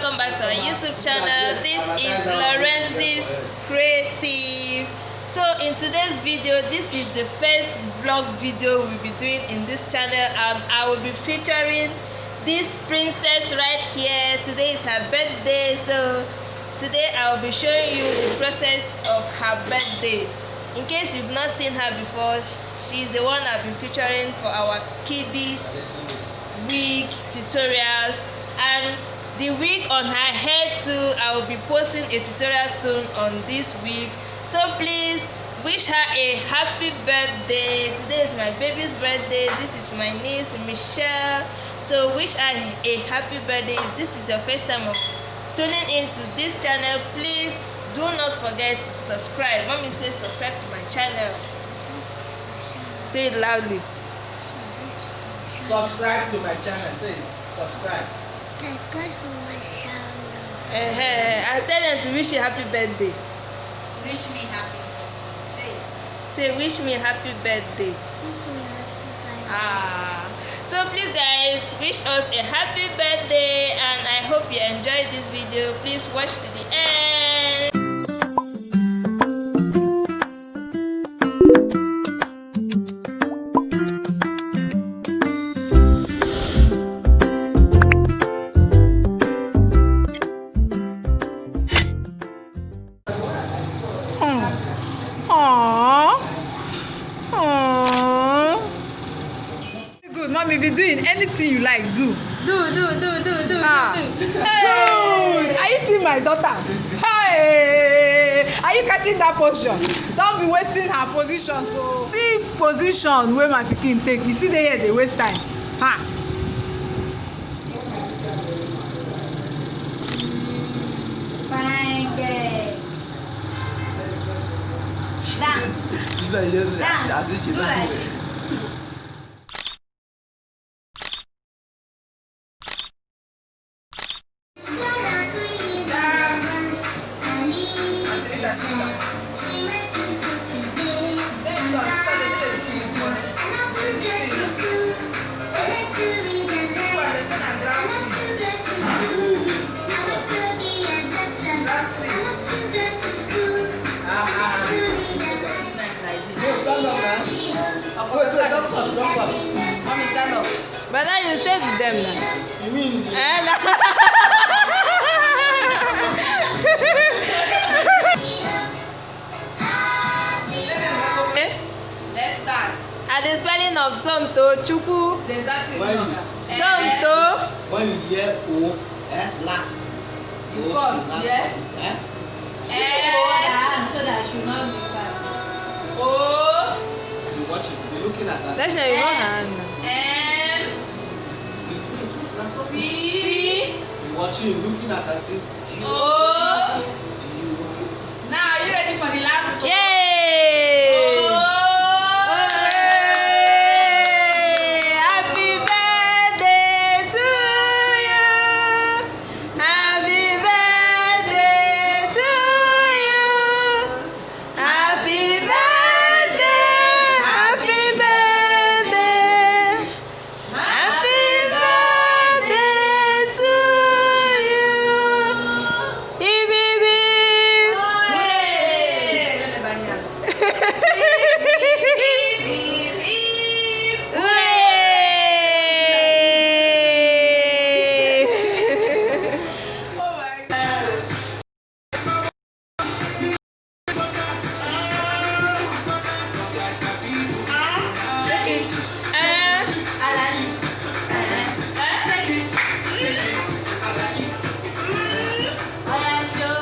welcome back to our YouTube channel. This is Lorenz's Creative. So in today's video, this is the first vlog video we'll be doing in this channel, and I will be featuring this princess right here. Today is her birthday, so today I will be showing you the process of her birthday. In case you've not seen her before, she's the one I've been featuring for our kiddies wig tutorials, and the wig on her head too. I will be posting a tutorial soon on this wig, so please wish her a happy birthday. Today is my baby's birthday. This is my niece Michelle, so wish her a happy birthday. If this is your first time of tuning into this channel, please do not forget to subscribe. Mommy says subscribe to my channel. Say it loudly. Subscribe to my channel. Say it. Subscribe. Subscribe to my channel. I tell them to wish you happy birthday. Wish me happy. Say it. Say wish me happy birthday. Wish me happy birthday. So please guys, wish us a happy birthday, and I hope you enjoyed this video. Please watch to the end. Good, mommy. Be doing anything you like. Do. Do. Good. Are you seeing my daughter? Hey, are you catching that position? Don't be wasting her position. So see position where my pikin take. You see they here they waste time. Ha. Fine girl. Dance. Dance. Do like it. Mommy, stand up. But then you stay with them now. You mean? Let's start. At the spelling of Somto, Chuku, Exactly. Somto. When you hear O, last. You O, cut, last yeah? cut it, So that should not be fast. O You watch it. Be looking at that. That's not your hand. M Let's stop. C You watching, looking at that thing. O. Now are you ready for the last O? Yay! O. Happy birthday to you. Happy birthday to you. Happy birthday. Happy birthday. Happy birthday to you. Hip, hip, hip.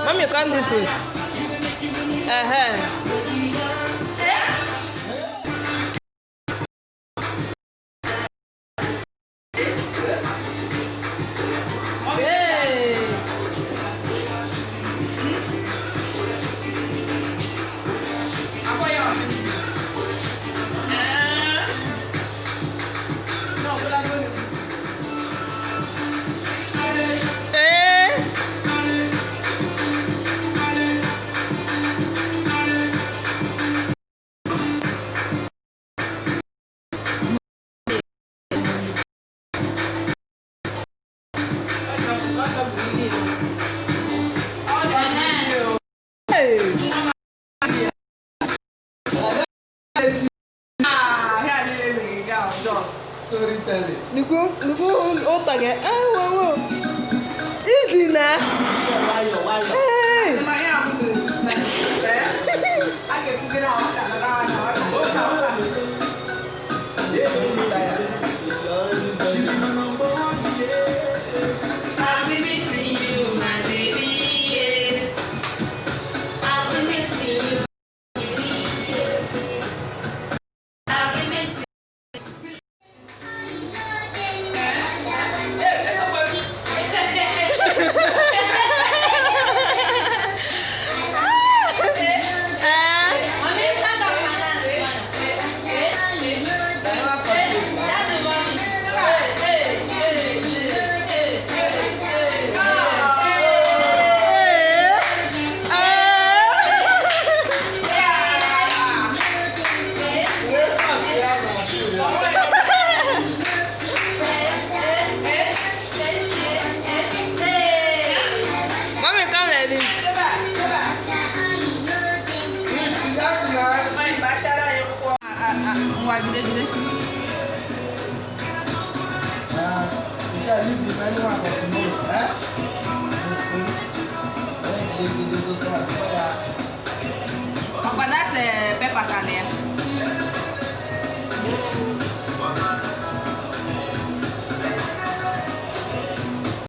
Mommy, come this way. Hey. Eh. Storytelling. Nuku, otage. Wow. Easy na. Why? Hey. I'll be missing you, my baby. Yeah. I'll be missing you, baby. Yeah. I'll be missing. Mommy, come like this. But that pepper can